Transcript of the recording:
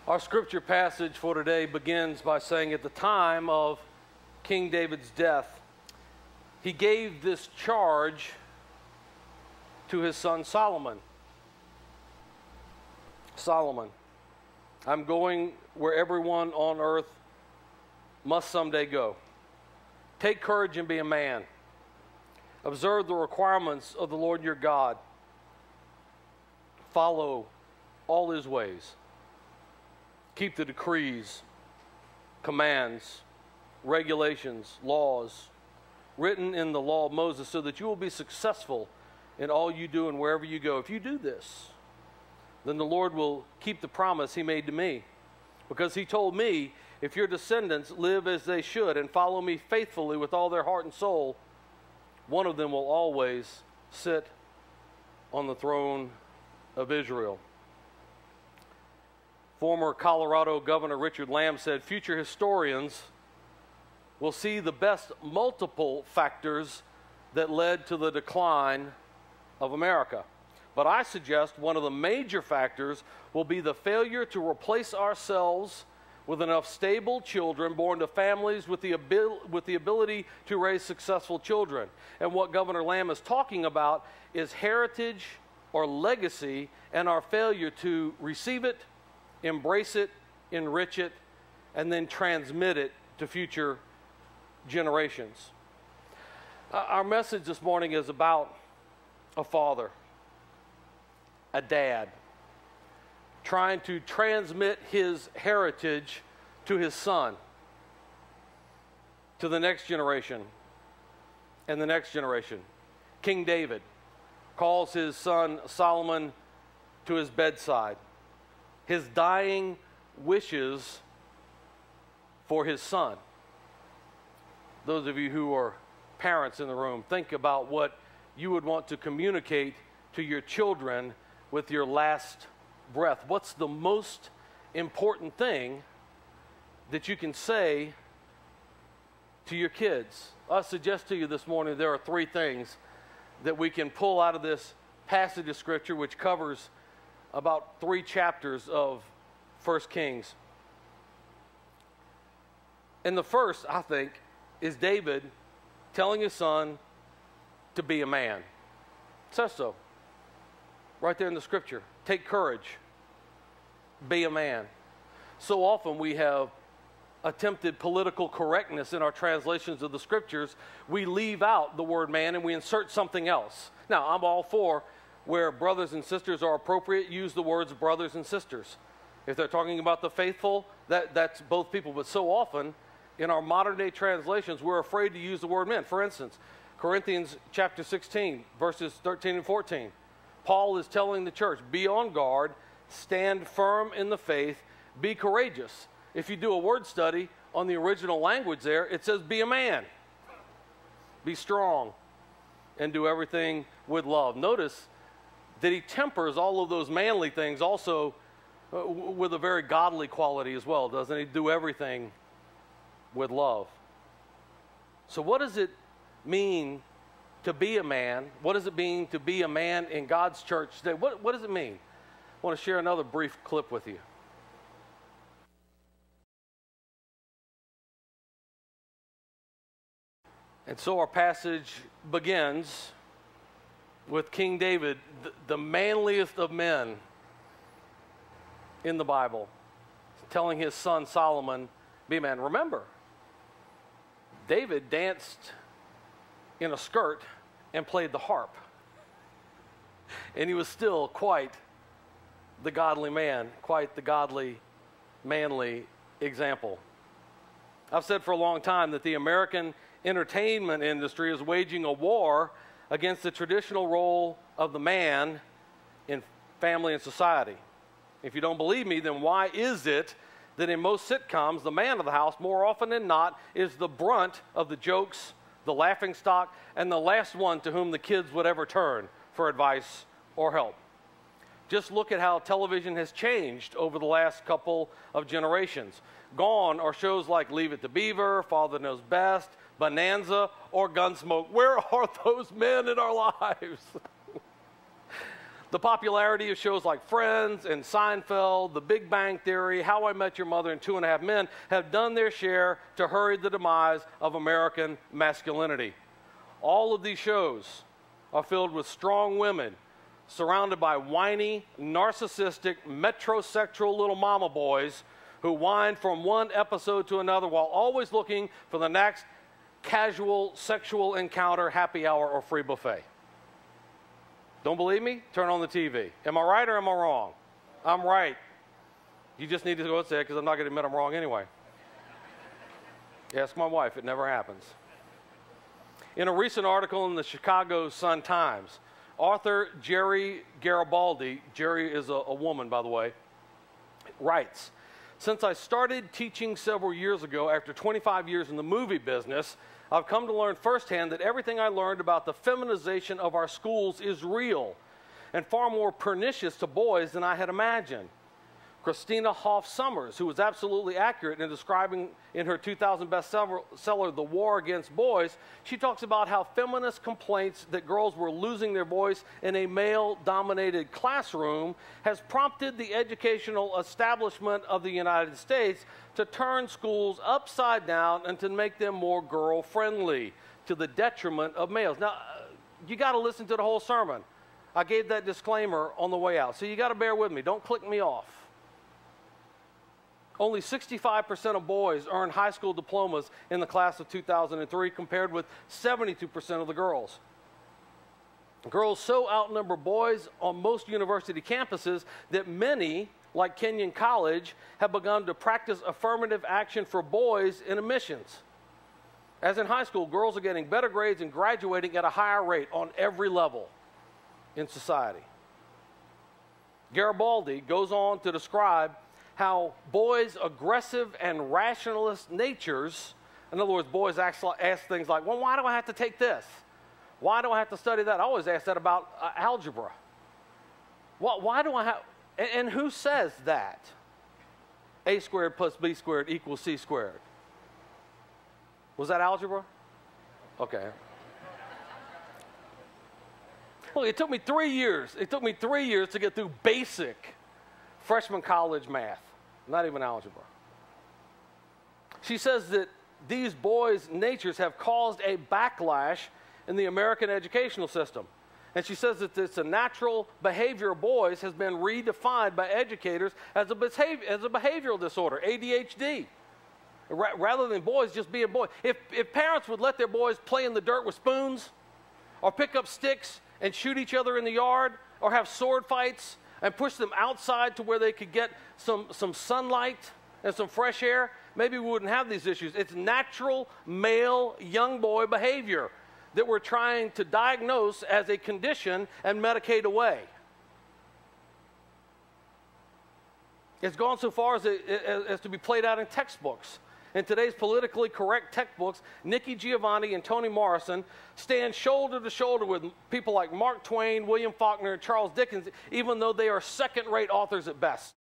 Our scripture passage for today begins by saying, at the time of King David's death, he gave this charge to his son Solomon. Solomon, I'm going where everyone on earth must someday go. Take courage and be a man. Observe the requirements of the Lord your God. Follow all his ways. Keep the decrees, commands, regulations, laws written in the law of Moses, so that you will be successful in all you do and wherever you go. If you do this, then the Lord will keep the promise he made to me, because he told me, if your descendants live as they should and follow me faithfully with all their heart and soul, one of them will always sit on the throne of Israel. Former Colorado Governor Richard Lamb said, future historians will see the best multiple factors that led to the decline of America. But I suggest one of the major factors will be the failure to replace ourselves with enough stable children born to families with the ability to raise successful children. And what Governor Lamb is talking about is heritage or legacy, and our failure to receive it, embrace it, enrich it, and then transmit it to future generations. Our message this morning is about a father, a dad, trying to transmit his heritage to his son, to the next generation, and the next generation. King David calls his son Solomon to his bedside. His dying wishes for his son. Those of you who are parents in the room, think about what you would want to communicate to your children with your last breath. What's the most important thing that you can say to your kids? I suggest to you this morning there are three things that we can pull out of this passage of Scripture, which covers about 3 chapters of 1 Kings. And the first, I think, is David telling his son to be a man. It says so. Right there in the Scripture. Take courage. Be a man. So often we have attempted political correctness in our translations of the Scriptures. We leave out the word man and we insert something else. Now, I'm all for where brothers and sisters are appropriate, use the words brothers and sisters. If they're talking about the faithful, that's both people. But so often, in our modern day translations, we're afraid to use the word men. For instance, Corinthians chapter 16, verses 13 and 14. Paul is telling the church, be on guard, stand firm in the faith, be courageous. If you do a word study on the original language there, it says be a man. Be strong and do everything with love. Notice that he tempers all of those manly things also with a very godly quality as well, doesn't he? Do everything with love. So what does it mean to be a man? What does it mean to be a man in God's church today? What does it mean? I want to share another brief clip with you. And so our passage begins with King David, the manliest of men in the Bible, telling his son Solomon, be a man. Remember, David danced in a skirt and played the harp. And he was still quite the godly man, quite the godly, manly example. I've said for a long time that the American entertainment industry is waging a war against the traditional role of the man in family and society. If you don't believe me, then why is it that in most sitcoms, the man of the house, more often than not, is the brunt of the jokes, the laughingstock, and the last one to whom the kids would ever turn for advice or help? Just look at how television has changed over the last couple of generations. Gone are shows like Leave It to Beaver, Father Knows Best, Bonanza, or Gunsmoke. Where are those men in our lives? The popularity of shows like Friends and Seinfeld, The Big Bang Theory, How I Met Your Mother, and 2.5 Men have done their share to hurry the demise of American masculinity. All of these shows are filled with strong women surrounded by whiny, narcissistic, metrosexual little mama boys who whine from one episode to another while always looking for the next casual sexual encounter, happy hour, or free buffet. Don't believe me? Turn on the TV. Am I right or am I wrong? I'm right. You just need to go and say it because I'm not going to admit I'm wrong anyway. Ask my wife. It never happens. In a recent article in the Chicago Sun-Times, author Jerry Garibaldi, Jerry is a woman, by the way, writes, "Since I started teaching several years ago, after 25 years in the movie business, I've come to learn firsthand that everything I learned about the feminization of our schools is real and far more pernicious to boys than I had imagined." Christina Hoff Sommers, who was absolutely accurate in describing in her 2000 bestseller, The War Against Boys, she talks about how feminist complaints that girls were losing their voice in a male-dominated classroom has prompted the educational establishment of the United States to turn schools upside down and to make them more girl-friendly to the detriment of males. Now, you got to listen to the whole sermon. I gave that disclaimer on the way out, so you got to bear with me. Don't click me off. Only 65% of boys earned high school diplomas in the class of 2003, compared with 72% of the girls. Girls so outnumber boys on most university campuses that many, like Kenyon College, have begun to practice affirmative action for boys in admissions. As in high school, girls are getting better grades and graduating at a higher rate on every level in society. Garibaldi goes on to describe how boys' aggressive and rationalist natures, in other words, boys ask things like, well, why do I have to take this? Why do I have to study that? I always ask that about algebra. Why do I have, and who says that? A squared plus B squared equals C squared. Was that algebra? Okay. Look, it took me 3 years. It took me 3 years to get through basic freshman college math, not even algebra. She says that these boys' natures have caused a backlash in the American educational system. And she says that it's a natural behavior of boys has been redefined by educators as a behavioral disorder, ADHD, rather than boys just being boys. If parents would let their boys play in the dirt with spoons, or pick up sticks and shoot each other in the yard, or have sword fights, and push them outside to where they could get some sunlight and some fresh air, maybe we wouldn't have these issues. It's natural male young boy behavior that we're trying to diagnose as a condition and medicate away. It's gone so far as to be played out in textbooks. In today's politically correct textbooks, Nikki Giovanni and Toni Morrison stand shoulder to shoulder with people like Mark Twain, William Faulkner, and Charles Dickens, even though they are second-rate authors at best.